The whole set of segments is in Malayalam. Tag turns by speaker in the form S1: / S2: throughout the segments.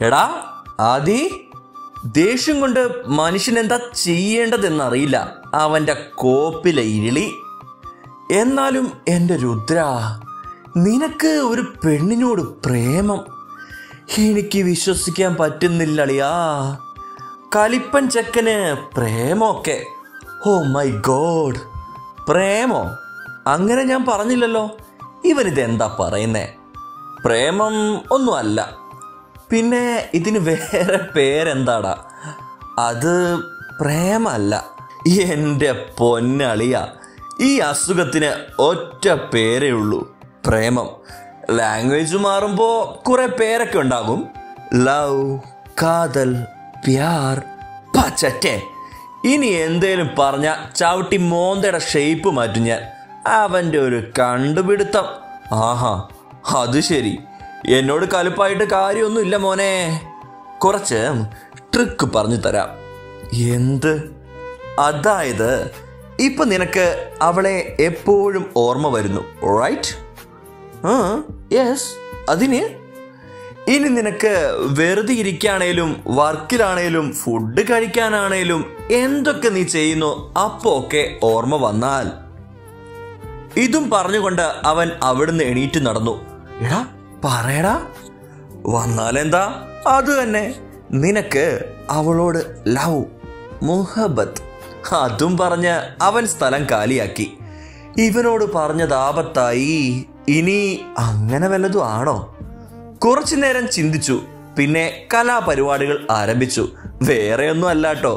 S1: എടാ ആദി, ദേഷ്യം കൊണ്ട് മനുഷ്യൻ എന്താ ചെയ്യേണ്ടതെന്നറിയില്ല. അവൻ്റെ കോപ്പിലെ ഇരുളി. എന്നാലും എൻ്റെ രുദ്ര, നിനക്ക് ഒരു പെണ്ണിനോട് പ്രേമം? എനിക്ക് വിശ്വസിക്കാൻ പറ്റുന്നില്ലളിയാ. കലിപ്പൻ ചെക്കന് പ്രേമമൊക്കെ. Oh my God, പ്രേമോ? അങ്ങനെ ഞാൻ പറഞ്ഞില്ലല്ലോ. ഇവനിതെന്താ പറയുന്നേ? പ്രേമം ഒന്നുമല്ല. പിന്നെ ഇതിന് വേറെ പേരെന്താടാ? അത് പ്രേമല്ല. എൻ്റെ പൊന്നളിയ, ഈ അസുഖത്തിന് ഒറ്റ പേരേ ഉള്ളൂ, പ്രേമം. ലാംഗ്വേജ് മാറുമ്പോൾ കുറെ പേരൊക്കെ ഉണ്ടാകും. ലവ്, കാതൽ, പ്യാർ, പച്ചറ്റെ. ഇനി എന്തേലും പറഞ്ഞ ചവിട്ടി മോന്തയുടെ ഷേപ്പ് മാറ്റും ഞാൻ. അവൻ്റെ ഒരു കണ്ടുപിടുത്തം. ആഹാ, അത് ശരി. എന്നോട് കലുപ്പായിട്ട് കാര്യമൊന്നുമില്ല മോനെ. കുറച്ച് ട്രിക്ക് പറഞ്ഞു തരാം. എന്ത്? അതായത് ഇപ്പൊ നിനക്ക് അവളെ എപ്പോഴും ഓർമ്മ വരുന്നു, റൈറ്റ്? യെസ്. അതിന് ഇനി നിനക്ക് വെറുതെ ഇരിക്കുകയാണേലും വർക്കിലാണേലും ഫുഡ് കഴിക്കാനാണേലും എന്തൊക്കെ നീ ചെയ്യുന്നു അപ്പോ ഒക്കെ ഓർമ്മ വന്നാൽ. ഇതും പറഞ്ഞുകൊണ്ട് അവൻ അവിടുന്ന് എണീറ്റ് നടന്നു. എടാ പറയടാ. വന്നാലെന്താ, അത് തന്നെ. നിനക്ക് അവളോട് ലവ്, മുഹബത്ത്. അതും പറഞ്ഞ് അവൻ സ്ഥലം കാലിയാക്കി. ഇവനോട് പറഞ്ഞതാപത്തായി. ഇനി അങ്ങനെ വല്ലതും ആണോ? കുറച്ചു നേരം ചിന്തിച്ചു. പിന്നെ കലാപരിപാടികൾ ആരംഭിച്ചു. വേറെയൊന്നും അല്ലാട്ടോ,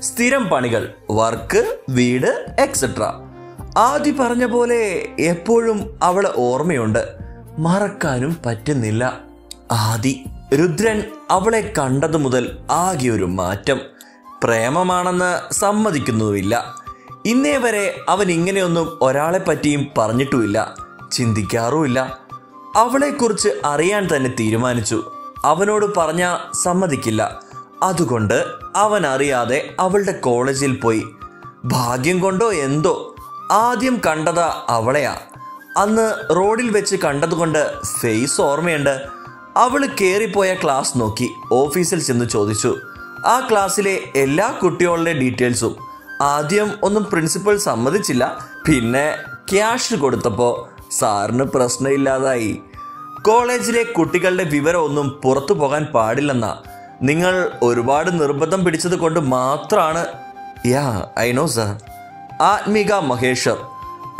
S1: സ്ഥിരം പണികൾ, വർക്ക്, വീട്, എക്സെട്ര. ആദ്യം പറഞ്ഞ പോലെ എപ്പോഴും അവളെ ഓർമ്മയുണ്ട്, മറക്കാനും പറ്റുന്നില്ല. ആദി. രുദ്രൻ അവളെ കണ്ടതു മുതൽ ആകെ ഒരു മാറ്റം. പ്രേമമാണെന്ന് സമ്മതിക്കുന്നുമില്ല. ഇന്നേ വരെ അവൻ ഇങ്ങനെയൊന്നും ഒരാളെ പറ്റിയും പറഞ്ഞിട്ടുമില്ല, ചിന്തിക്കാറുമില്ല. അവളെക്കുറിച്ച് അറിയാൻ തന്നെ തീരുമാനിച്ചു. അവനോട് പറഞ്ഞാ സമ്മതിക്കില്ല. അതുകൊണ്ട് അവൻ അറിയാതെ അവളുടെ കോളേജിൽ പോയി. ഭാഗ്യം കൊണ്ടോ എന്തോ ആദ്യം കണ്ടതാ അവളെയാ. അന്ന് റോഡിൽ വെച്ച് കണ്ടതുകൊണ്ട് ഫേസ് ഓർമ്മയുണ്ട്. അവള് കയറിപ്പോയ ക്ലാസ് നോക്കി ഓഫീസിൽ ചെന്ന് ചോദിച്ചു ആ ക്ലാസ്സിലെ എല്ലാ കുട്ടികളുടെ ഡീറ്റെയിൽസും. ആദ്യം ഒന്നും പ്രിൻസിപ്പൽ സമ്മതിച്ചില്ല. പിന്നെ ക്യാഷ് കൊടുത്തപ്പോൾ സാറിന് പ്രശ്നമില്ലാതായി. കോളേജിലെ കുട്ടികളുടെ വിവരമൊന്നും പുറത്തു പോകാൻ പാടില്ലെന്നാ. നിങ്ങൾ ഒരുപാട് നിർബന്ധം പിടിച്ചത് കൊണ്ട് മാത്രമാണ്. Yeah I know sir. Athmika Maheshwar.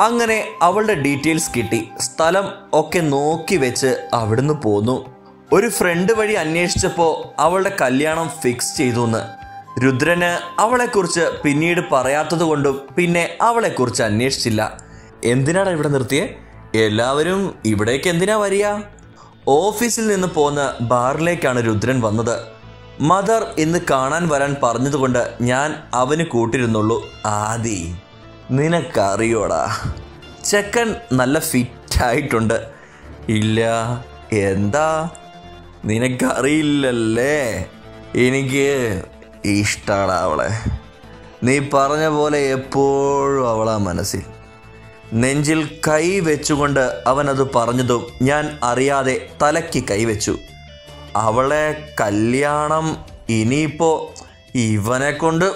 S1: അങ്ങനെ അവളുടെ ഡീറ്റെയിൽസ് കിട്ടി. സ്ഥലം ഒക്കെ നോക്കി വെച്ച് അവിടുന്ന് പോന്നു. ഒരു ഫ്രണ്ട് വഴി അന്വേഷിച്ചപ്പോൾ അവളുടെ കല്യാണം ഫിക്സ് ചെയ്തുന്ന്. രുദ്രന് അവളെക്കുറിച്ച് പിന്നീട് പറയാത്തത് കൊണ്ടും പിന്നെ അവളെക്കുറിച്ച് അന്വേഷിച്ചില്ല. എന്തിനാണ് ഇവിടെ നിർത്തിയേ? എല്ലാവരും ഇവിടേക്ക് എന്തിനാ വരിക? ഓഫീസിൽ നിന്ന് പോന്ന ബാറിലേക്കാണ് രുദ്രൻ വന്നത്. മദർ ഇന്ന് കാണാൻ വരാൻ പറഞ്ഞതുകൊണ്ട് ഞാൻ അവന് കൂട്ടിരുന്നുള്ളൂ. ആദി, നിനക്കറിയോടാ, ചെക്കൻ നല്ല ഫിറ്റായിട്ടുണ്ട്. ഇല്ല, എന്താ നിനക്കറിയില്ലല്ലേ? എനിക്ക് ഇഷ്ടമാണ് അവളെ. നീ പറഞ്ഞ പോലെ എപ്പോഴും അവളാ മനസ്സിൽ. നെഞ്ചിൽ കൈ വെച്ചുകൊണ്ട് അവനത് പറഞ്ഞതും ഞാൻ അറിയാതെ തലയ്ക്ക് കൈവച്ചു. അവളെ കല്യാണം ഇനിയിപ്പോ ഇവനെ കൊണ്ട്.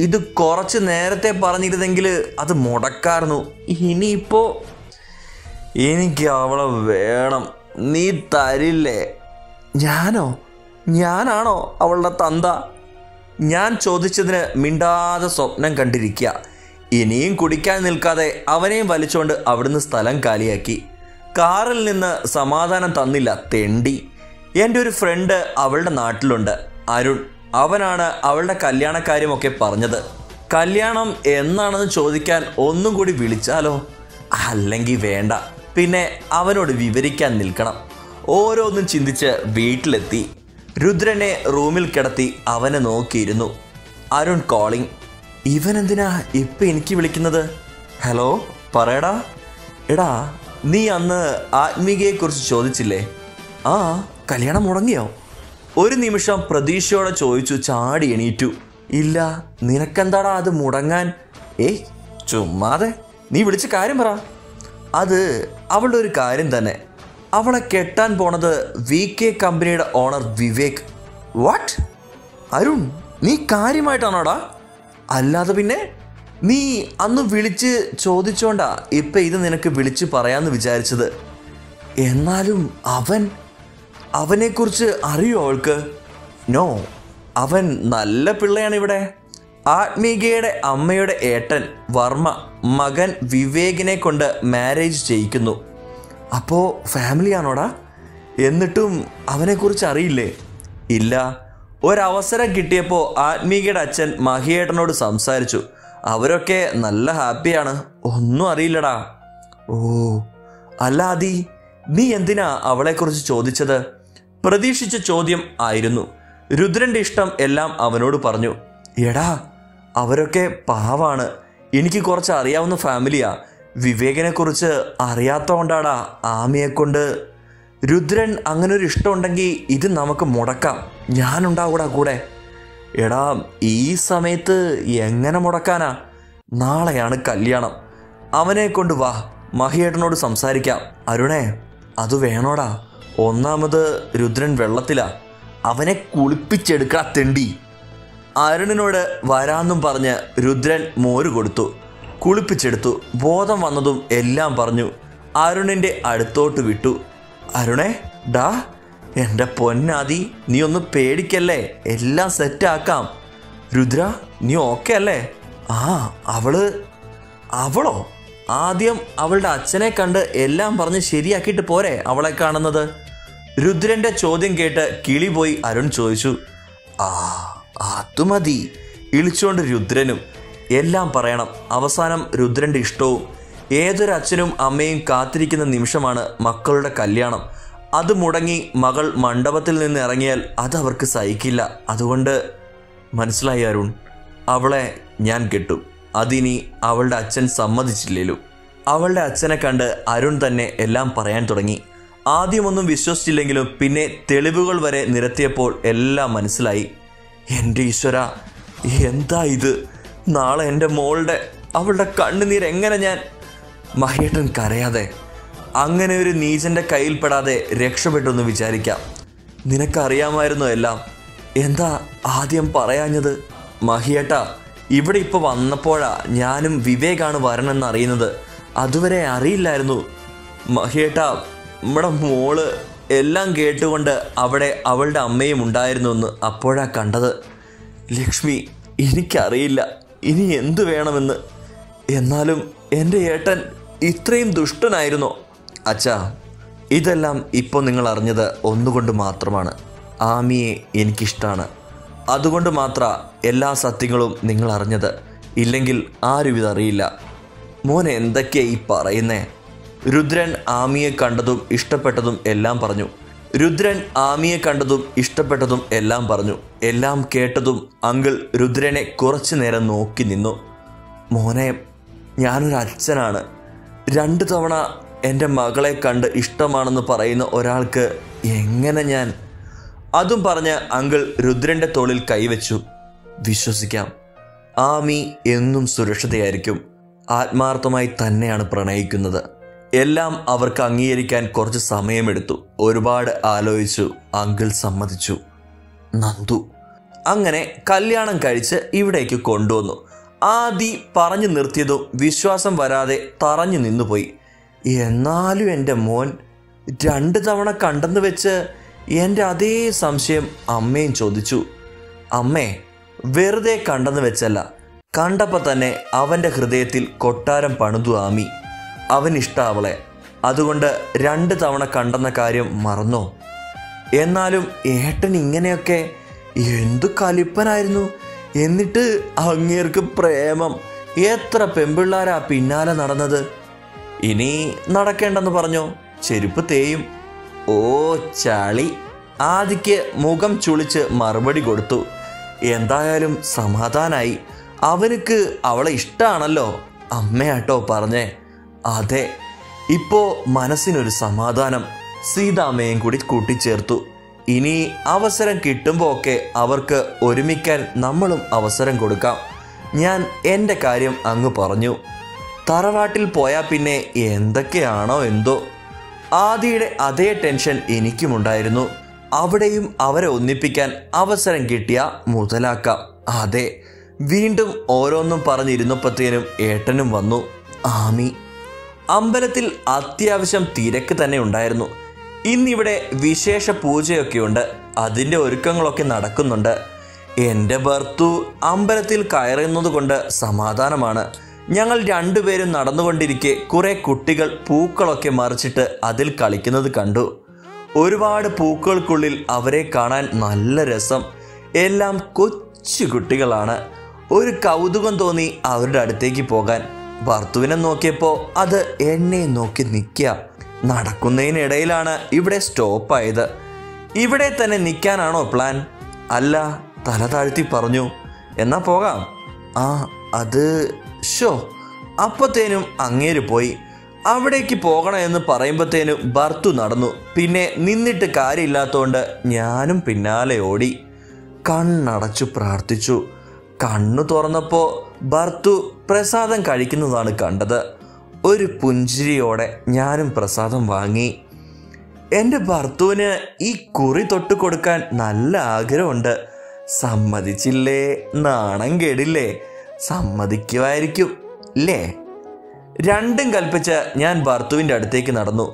S1: ഇത് കുറച്ച് നേരത്തെ പറഞ്ഞിരുന്നെങ്കിൽ അത് മുടക്കായിരുന്നു. ഇനിയിപ്പോ എനിക്ക് അവളെ വേണം. നീ തരില്ലേ? ഞാനാണോ അവളുടെ തന്ത? ഞാൻ ചോദിച്ചതിന് മിണ്ടാതെ സ്വപ്നം കണ്ടിരിക്കുക. ഇനിയും കുടിക്കാൻ നിൽക്കാതെ അവനെയും വലിച്ചുകൊണ്ട് അവിടുന്ന് സ്ഥലം കാലിയാക്കി. കാറിൽ നിന്ന് സമാധാനം തന്നില്ല തെണ്ടി. എൻ്റെ ഒരു ഫ്രണ്ട് അവളുടെ നാട്ടിലുണ്ട്, അരുൺ. അവനാണ് അവളുടെ കല്യാണക്കാര്യമൊക്കെ പറഞ്ഞത്. കല്യാണം എന്നാണെന്ന് ചോദിക്കാൻ ഒന്നും കൂടി വിളിച്ചാലോ? അല്ലെങ്കിൽ വേണ്ട. പിന്നെ അവനോട് വിവരിക്കാൻ നിൽക്കണം. ഓരോന്നും ചിന്തിച്ച് വീട്ടിലെത്തി. രുദ്രനെ റൂമിൽ കിടത്തി അവനെ നോക്കിയിരുന്നു. അരുൺ കോളിംഗ്. ഇവനെന്തിനാ ഇപ്പം എനിക്ക് വിളിക്കുന്നത്? ഹലോ, പറയടാ. എടാ, നീ അന്ന് ആത്മീകയെക്കുറിച്ച് ചോദിച്ചില്ലേ? ആ, കല്യാണം മുടങ്ങിയോ? ഒരു നിമിഷം പ്രതീക്ഷയോടെ ചോദിച്ചു. ചാടി എണീറ്റു. ഇല്ല, നിനക്കെന്താടാ അത് മുടങ്ങാൻ? ഏയ് ചുമ്മാതെ, നീ വിളിച്ച കാര്യം പറ. അത് അവളുടെ ഒരു കാര്യം തന്നെ. അവളെ കെട്ടാൻ പോണത് VK കമ്പനിയുടെ ഓണർ വിവേക്. വാട്ട്? അരുൺ, നീ കാര്യമായിട്ടാണോടാ? അല്ലാതെ പിന്നെ നീ അന്ന് വിളിച്ച് ചോദിച്ചോണ്ടാ ഇപ്പം ഇത് നിനക്ക് വിളിച്ച് പറയാമെന്ന് വിചാരിച്ചത്. എന്നാലും അവനെക്കുറിച്ച് അറിയോ അവൾക്ക്? നോ, അവൻ നല്ല പിള്ളയാണ്. ഇവിടെ ആത്മീകയുടെ അമ്മയുടെ ഏട്ടൻ വർമ്മ മകൻ വിവേകിനെ കൊണ്ട് മാരേജ് ചെയ്യിക്കുന്നു. അപ്പോൾ ഫാമിലിയാണോടാ? എന്നിട്ടും അവനെക്കുറിച്ച് അറിയില്ലേ? ഇല്ല, ഒരവസരം കിട്ടിയപ്പോൾ ആത്മീകയുടെ അച്ഛൻ മഹിയേട്ടനോട് സംസാരിച്ചു. അവരൊക്കെ നല്ല ഹാപ്പിയാണ്. ഒന്നും അറിയില്ലടാ. ഓ, അല്ല ആദി, നീ എന്തിനാ അവളെക്കുറിച്ച് ചോദിച്ചത്? പ്രതീക്ഷിച്ച ചോദ്യം ആയിരുന്നു. രുദ്രൻ്റെ ഇഷ്ടം എല്ലാം അവനോട് പറഞ്ഞു. എടാ, അവരൊക്കെ പാവാണ്. എനിക്ക് കുറച്ച് അറിയാവുന്ന ഫാമിലിയാ. വിവേകിനെക്കുറിച്ച് അറിയാത്തതുകൊണ്ടാടാ ആമിയെക്കൊണ്ട്. രുദ്രൻ അങ്ങനെ ഒരു ഇഷ്ടമുണ്ടെങ്കിൽ ഇത് നമുക്ക് മുടക്കാം. ഞാനുണ്ടാകൂടാ കൂടെ. എടാ, ഈ സമയത്ത് എങ്ങനെ മുടക്കാനാ? നാളെയാണ് കല്യാണം. അവനെ കൊണ്ട് വാ, മഹിയേട്ടനോട് സംസാരിക്കാം. അരുണേ, അത് വേണോടാ. ഒന്നാമത് രുദ്രൻ വെള്ളത്തിലാ. അവനെ കുളിപ്പിച്ചെടുക്കാ തെണ്ടി. അരുണിനോട് വരാന്നും പറഞ്ഞ് രുദ്രൻ മോര് കൊടുത്തു. കുളിപ്പിച്ചെടുത്തു. ബോധം വന്നതും എല്ലാം പറഞ്ഞു അരുണിൻ്റെ അടുത്തോട്ട് വിട്ടു. അരുണേ, ഡാ, എൻ്റെ പൊന്നാദി, നീ ഒന്ന് പേടിക്കല്ലേ, എല്ലാം സെറ്റാക്കാം. രുദ്ര, നീ ഓക്കെ അല്ലേ? ആ, അവളോ? ആദ്യം അവളുടെ അച്ഛനെ കണ്ട് എല്ലാം പറഞ്ഞ് ശരിയാക്കിയിട്ട് പോരെ അവളെ കാണുന്നത്? രുദ്രൻ്റെ ചോദ്യം കേട്ട് കിളി പോയി അരുൺ ചോദിച്ചു. അത് മതി. ഇളിച്ചുകൊണ്ട് രുദ്രനും എല്ലാം പറയണം. അവസാനം രുദ്രൻ്റെ ഇഷ്ടവും. ഏതൊരു അച്ഛനും അമ്മയും കാത്തിരിക്കുന്ന നിമിഷമാണ് മക്കളുടെ കല്യാണം. അത് മുടങ്ങി മകൾ മണ്ഡപത്തിൽ നിന്ന് ഇറങ്ങിയാൽ അതവർക്ക് സഹിക്കില്ല. അതുകൊണ്ട് മനസ്സിലായി അരുൺ, അവളെ ഞാൻ കെട്ടും. അതിനി അവളുടെ അച്ഛൻ സമ്മതിച്ചില്ലേലും. അവളുടെ അച്ഛനെ കണ്ട് അരുൺ തന്നെ എല്ലാം പറയാൻ തുടങ്ങി. ആദ്യമൊന്നും വിശ്വസിച്ചില്ലെങ്കിലും പിന്നെ തെളിവുകൾ വരെ നിരത്തിയപ്പോൾ എല്ലാം മനസ്സിലായി. എൻ്റെ ഈശ്വര, എന്താ ഇത്? നാളെ എൻ്റെ അവളുടെ കണ്ണുനീർ എങ്ങനെ ഞാൻ... മഹിയേട്ടൻ കരയാതെ. അങ്ങനെ ഒരു നീചൻ്റെ കയ്യിൽപ്പെടാതെ രക്ഷപ്പെട്ടെന്ന് വിചാരിക്കാം. നിനക്കറിയാമായിരുന്നു എല്ലാം. എന്താ ആദ്യം പറയാഞ്ഞത്? മഹിയേട്ട, ഇവിടെ ഇപ്പോൾ വന്നപ്പോഴാ ഞാനും വിവേകാണ് വരണമെന്ന് അറിയുന്നത്. അതുവരെ അറിയില്ലായിരുന്നു. മഹിയേട്ട, നമ്മുടെ മോള് എല്ലാം കേട്ടുകൊണ്ട് അവിടെ അവളുടെ അമ്മയും ഉണ്ടായിരുന്നു എന്ന് അപ്പോഴാ കണ്ടത്. ലക്ഷ്മി, എനിക്കറിയില്ല ഇനി എന്തു വേണമെന്ന്. എന്നാലും എൻ്റെ ഏട്ടൻ ഇത്രയും ദുഷ്ടനായിരുന്നോ? അച്ഛാ, ഇതെല്ലാം ഇപ്പോൾ നിങ്ങൾ അറിഞ്ഞത് ഒന്നുകൊണ്ട് മാത്രമാണ്. ആമിയെ എനിക്കിഷ്ടമാണ്. അതുകൊണ്ട് മാത്രം എല്ലാ സത്യങ്ങളും നിങ്ങൾ അറിഞ്ഞത്. ഇല്ലെങ്കിൽ ആരും ഇതറിയില്ല. മോൻ എന്തൊക്കെയാ ഈ പറയുന്നേ? രുദ്രൻ ആമിയെ കണ്ടതും ഇഷ്ടപ്പെട്ടതും എല്ലാം പറഞ്ഞു. എല്ലാം കേട്ടതും അങ്കിൾ രുദ്രനെ കുറച്ചു നേരം നോക്കി നിന്നു. മോനെ, ഞാനൊരു അച്ഛനാണ്. 2 തവണ എൻ്റെ മകളെ കണ്ട് ഇഷ്ടമാണെന്ന് പറയുന്ന ഒരാൾക്ക് എങ്ങനെ ഞാൻ... അതും പറഞ്ഞ് അങ്കിൾ രുദ്രൻ്റെ തോളിൽ കൈവച്ചു. വിശ്വസിക്കാം, ആമി എന്നും സുരക്ഷിതയായിരിക്കും. ആത്മാർത്ഥമായി തന്നെയാണ് പ്രണയിക്കുന്നത്. എല്ലാം അവർക്ക് അംഗീകരിക്കാൻ കുറച്ച് സമയമെടുത്തു. ഒരുപാട് ആലോചിച്ചു. അങ്കിൾ സമ്മതിച്ചു. നന്ദു അങ്ങനെ കല്യാണം കഴിച്ച് ഇവിടേക്ക് കൊണ്ടുവന്നു. ആദി പറഞ്ഞു നിർത്തിയതും വിശ്വാസം വരാതെ തറഞ്ഞു നിന്നുപോയി. എന്നാലും എൻ്റെ മോൻ 2 തവണ കണ്ടെന്ന് വെച്ച് എൻ്റെ അതേ സംശയം അമ്മയും ചോദിച്ചു. അമ്മേ, വെറുതെ കണ്ടെന്ന് വെച്ചല്ല, കണ്ടപ്പോൾ തന്നെ അവൻ്റെ ഹൃദയത്തിൽ കൊട്ടാരം പണിതു ആമി. അവനിഷ്ടം അവളെ. അതുകൊണ്ട് 2 തവണ കണ്ടെന്ന കാര്യം മറന്നോ? എന്നാലും ഏട്ടൻ ഇങ്ങനെയൊക്കെ എന്തു കലിപ്പനായിരുന്നു. എന്നിട്ട് അങ്ങേർക്ക് പ്രേമം. എത്ര പെമ്പിള്ളാരാ പിന്നാലെ നടന്നത്. ഇനി നടക്കേണ്ടെന്ന് പറഞ്ഞോ? ചെരുപ്പ് തേയും. ഓ ചളി. ആദിക്ക് മുഖം ചുളിച്ച് മറുപടി കൊടുത്തു. എന്തായാലും സമാധാനായി. അവനക്ക് അവളെ ഇഷ്ടമാണല്ലോ. അമ്മയാട്ടോ പറഞ്ഞേ. അതെ, ഇപ്പോൾ മനസ്സിനൊരു സമാധാനം. സീതാമ്മയും കൂടി കൂട്ടിച്ചേർത്തു. ഇനി അവസരം കിട്ടുമ്പോൾ ഒക്കെ അവർക്ക് ഒരുമിക്കാൻ നമ്മളും അവസരം കൊടുക്കാം. ഞാൻ എൻ്റെ കാര്യം അങ്ങ് പറഞ്ഞു. തറവാട്ടിൽ പോയാൽ പിന്നെ എന്തൊക്കെയാണോ എന്തോ. ആദിയുടെ അതേ ടെൻഷൻ എനിക്കുമുണ്ടായിരുന്നു. അവിടെയും അവരെ ഒന്നിപ്പിക്കാൻ അവസരം കിട്ടിയ മുതലാക്കാം. അതെ, വീണ്ടും ഓരോന്നും പറഞ്ഞിരുന്നപ്പോഴത്തേനും ഏട്ടനും വന്നു. ആമി. അമ്പലത്തിൽ അത്യാവശ്യം തിരക്ക് തന്നെ ഉണ്ടായിരുന്നു. ഇന്നിവിടെ വിശേഷ പൂജയൊക്കെയുണ്ട്. അതിൻ്റെ ഒരുക്കങ്ങളൊക്കെ നടക്കുന്നുണ്ട്. എൻ്റെ ഭർത്തു അമ്പലത്തിൽ കയറുന്നത് കൊണ്ട് സമാധാനമാണ്. ഞങ്ങൾ രണ്ടുപേരും നടന്നുകൊണ്ടിരിക്കെ കുറേ കുട്ടികൾ പൂക്കളൊക്കെ മറിച്ചിട്ട് അതിൽ കളിക്കുന്നത് കണ്ടു. ഒരുപാട് പൂക്കൾക്കുള്ളിൽ അവരെ കാണാൻ നല്ല രസം. എല്ലാം കൊച്ചു കുട്ടികളാണ്. ഒരു കൗതുകം തോന്നി അവരുടെ അടുത്തേക്ക് പോകാൻ. ഭർത്തുവിനെ നോക്കിയപ്പോൾ അത് എന്നെ നോക്കി നിൽക്കുക. നടക്കുന്നതിനിടയിലാണ് ഇവിടെ സ്റ്റോപ്പായത്. ഇവിടെ തന്നെ നിൽക്കാനാണോ പ്ലാൻ? അല്ല, തല താഴ്ത്തി പറഞ്ഞു. എന്നാ പോകാം. ആ അത് ഷോ. അപ്പത്തേനും അങ്ങേര് പോയി. അവിടേക്ക് പോകണമെന്ന് പറയുമ്പോഴത്തേനും ഭർത്തു നടന്നു. പിന്നെ നിന്നിട്ട് കാര്യമില്ലാത്തതുകൊണ്ട് ഞാനും പിന്നാലെ ഓടി. കണ്ണടച്ചു പ്രാർത്ഥിച്ചു. കണ്ണു തുറന്നപ്പോൾ ഭർത്തു പ്രസാദം കഴിക്കുന്നതാണ് കണ്ടത്. ഒരു പുഞ്ചിരിയോടെ ഞാനും പ്രസാദം വാങ്ങി. എൻ്റെ ഭർത്തുവിന് ഈ കുറി തൊട്ട് കൊടുക്കാൻ നല്ല ആഗ്രഹമുണ്ട്. സമ്മതിച്ചില്ലേ? നാണം കേടില്ലേ? സമ്മതിക്കുമായിരിക്കും അല്ലേ? രണ്ടും കൽപ്പിച്ച് ഞാൻ ഭർത്തുവിൻ്റെ അടുത്തേക്ക് നടന്നു.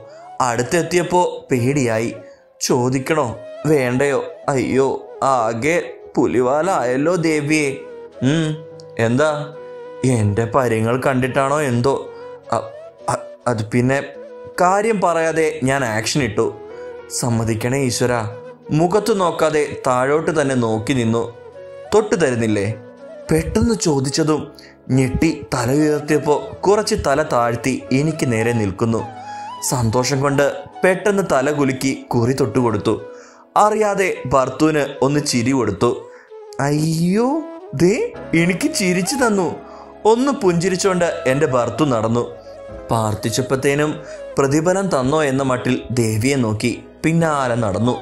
S1: അടുത്തെത്തിയപ്പോൾ പേടിയായി. ചോദിക്കണോ വേണ്ടയോ? അയ്യോ, ആകെ പുലിവാലായല്ലോ ദേവിയെ. എന്താ? എൻ്റെ പര്യങ്ങൾ കണ്ടിട്ടാണോ എന്തോ? അത് പിന്നെ കാര്യം പറയാതെ ഞാൻ ആക്ഷൻ ഇട്ടു. സമ്മതിക്കണേ ഈശ്വര. മുഖത്ത് നോക്കാതെ താഴോട്ട് തന്നെ നോക്കി നിന്നു. തൊട്ടു തരുന്നില്ലേ? പെട്ടെന്ന് ചോദിച്ചതും ഞെട്ടി തല ഉയർത്തിയപ്പോൾ കുറച്ച് തല താഴ്ത്തി എനിക്ക് നേരെ നിൽക്കുന്നു. സന്തോഷം കൊണ്ട് പെട്ടെന്ന് തല കുലുക്കി കുറി തൊട്ടുകൊടുത്തു. അറിയാതെ ഭർത്തുവിന് ഒന്ന് ചിരി കൊടുത്തു. അയ്യോ, ദേ എനിക്ക് ചിരിച്ചു തന്നു. ഒന്ന് പുഞ്ചിരിച്ചോണ്ട് എൻ്റെ ഭർത്തു നടന്നു. പ്രാർത്ഥിച്ചപ്പോഴത്തേനും പ്രതിഫലം തന്നോ എന്ന മട്ടിൽ ദേവിയെ നോക്കി പിന്നാലെ നടന്നു.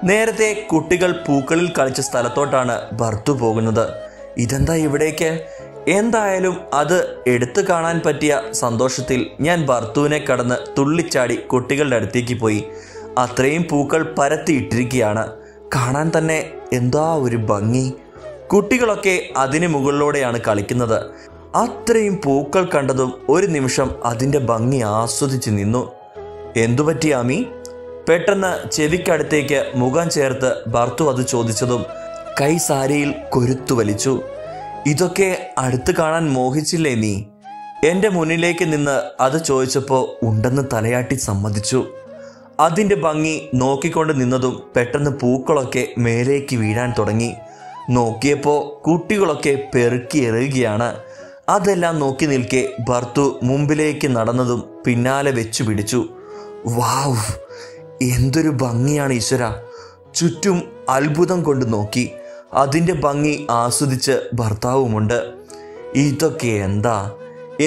S1: നേരത്തെ കുട്ടികൾ പൂക്കളിൽ കളിച്ച സ്ഥലത്തോട്ടാണ് ഭർത്തു പോകുന്നത്. ഇതെന്താ ഇവിടേക്ക്? എന്തായാലും അത് എടുത്തു കാണാൻ പറ്റിയ സന്തോഷത്തിൽ ഞാൻ ഭർത്തുവിനെ കടന്ന് തുള്ളിച്ചാടി കുട്ടികളുടെ അടുത്തേക്ക് പോയി. അത്രയും പൂക്കൾ പരത്തിയിട്ടിരിക്കുകയാണ്. കാണാൻ തന്നെ എന്താ ഒരു ഭംഗി. കുട്ടികളൊക്കെ അതിന് മുകളിലൂടെയാണ് കളിക്കുന്നത്. അത്രയും പൂക്കൾ കണ്ടതും ഒരു നിമിഷം അതിൻ്റെ ഭംഗി ആസ്വദിച്ച് നിന്നു. എന്തുപറ്റി ആമി? പെട്ടെന്ന് ചെവിക്കടുത്തേക്ക് മുഖം ചേർത്ത് ഭർത്തു അത് ചോദിച്ചതും കൈ സാരിയിൽ കൊരുത്തു വലിച്ചു. ഇതൊക്കെ അടുത്ത് കാണാൻ മോഹിച്ചില്ലേ നീ? എൻ്റെ മുന്നിലേക്ക് നിന്ന് അത് ചോദിച്ചപ്പോൾ ഉണ്ടെന്ന് തലയാട്ടി സമ്മതിച്ചു. അതിൻ്റെ ഭംഗി നോക്കിക്കൊണ്ട് നിന്നതും പെട്ടെന്ന് പൂക്കളൊക്കെ മേലേക്ക് വീഴാൻ തുടങ്ങി. നോക്കിയപ്പോൾ കുട്ടികളൊക്കെ പെറുക്കി എറിയുകയാണ്. അതെല്ലാം നോക്കി നിൽക്കെ ഭർത്തു മുമ്പിലേക്ക് നടന്നതും പിന്നാലെ വെച്ചു പിടിച്ചു. വാവ്, എന്തൊരു ഭംഗിയാണ് ഈശ്വര. ചുറ്റും അത്ഭുതം കൊണ്ട് നോക്കി. അതിൻ്റെ ഭംഗി ആസ്വദിച്ച് ഭർത്താവുമുണ്ട്. ഇതൊക്കെ എന്താ?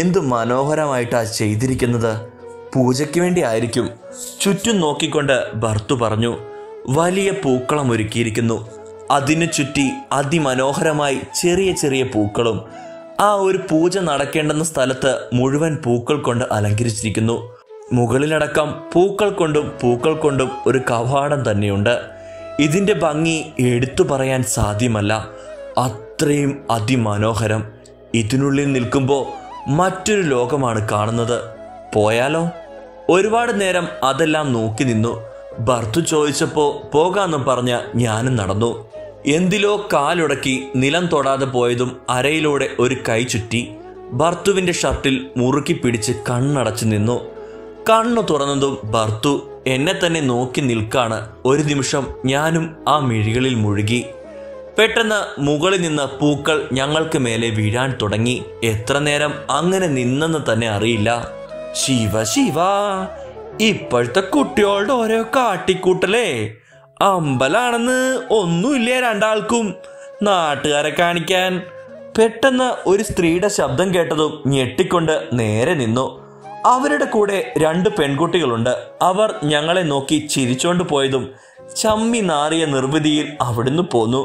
S1: എന്തു മനോഹരമായിട്ടാണ് ചെയ്തിരിക്കുന്നത്. പൂജയ്ക്ക് വേണ്ടി ആയിരിക്കും. ചുറ്റും നോക്കിക്കൊണ്ട് ഭർത്തു പറഞ്ഞു. വലിയ പൂക്കളം ഒരുക്കിയിരിക്കുന്നു. അതിനു ചുറ്റി അതിമനോഹരമായി ചെറിയ ചെറിയ പൂക്കളും. ആ ഒരു പൂജ നടക്കേണ്ടുന്ന സ്ഥലത്ത് മുഴുവൻ പൂക്കൾ കൊണ്ട് അലങ്കരിച്ചിരിക്കുന്നു. മുകളിലടക്കം പൂക്കൾ കൊണ്ടും ഒരു കവാടം തന്നെയുണ്ട്. ഇതിൻ്റെ ഭംഗി എടുത്തു പറയാൻ സാധ്യമല്ല. അത്രയും അതിമനോഹരം. ഇതിനുള്ളിൽ നിൽക്കുമ്പോൾ മറ്റൊരു ലോകമാണ് കാണുന്നത്. പോയാലോ? ഒരുപാട് നേരം അതെല്ലാം നോക്കി നിന്നു. ഭർത്തു ചോദിച്ചപ്പോൾ പോകാമെന്നും പറഞ്ഞ ഞാനും നടന്നു. എന്തിലോ കാലുടക്കി നിലം തൊടാതെ പോയതും അരയിലൂടെ ഒരു കൈ ചുറ്റി ഭർത്തുവിൻ്റെ ഷർട്ടിൽ മുറുക്കി പിടിച്ച് കണ്ണടച്ചു നിന്നു. കണ്ണു തുറന്നതും ഭർത്തു എന്നെ തന്നെ നോക്കി നിൽക്കാണ്. ഒരു നിമിഷം ഞാനും ആ മിഴികളിൽ മുഴുകി. പെട്ടെന്ന് മുകളിൽ നിന്ന് പൂക്കൾ ഞങ്ങൾക്ക് മേലെ വീഴാൻ തുടങ്ങി. എത്ര നേരം അങ്ങനെ നിന്നെന്ന് തന്നെ അറിയില്ല. ശിവ ശിവ, ഇപ്പോഴത്തെ കുട്ടികളുടെ ഓരോ കാട്ടിക്കൂട്ടലേ. അമ്പലാണെന്ന് ഒന്നുമില്ലേ രണ്ടാൾക്കും, നാട്ടുകാരെ കാണിക്കാൻ. പെട്ടെന്ന് ഒരു സ്ത്രീയുടെ ശബ്ദം കേട്ടതും ഞെട്ടിക്കൊണ്ട് നേരെ നിന്നു. അവരുടെ കൂടെ 2 പെൺകുട്ടികളുണ്ട്. അവർ ഞങ്ങളെ നോക്കി ചിരിച്ചോണ്ട് പോയതും ചമ്മി നാറിയ നിർവൃതിയിൽ അവിടുന്ന് പോന്നു.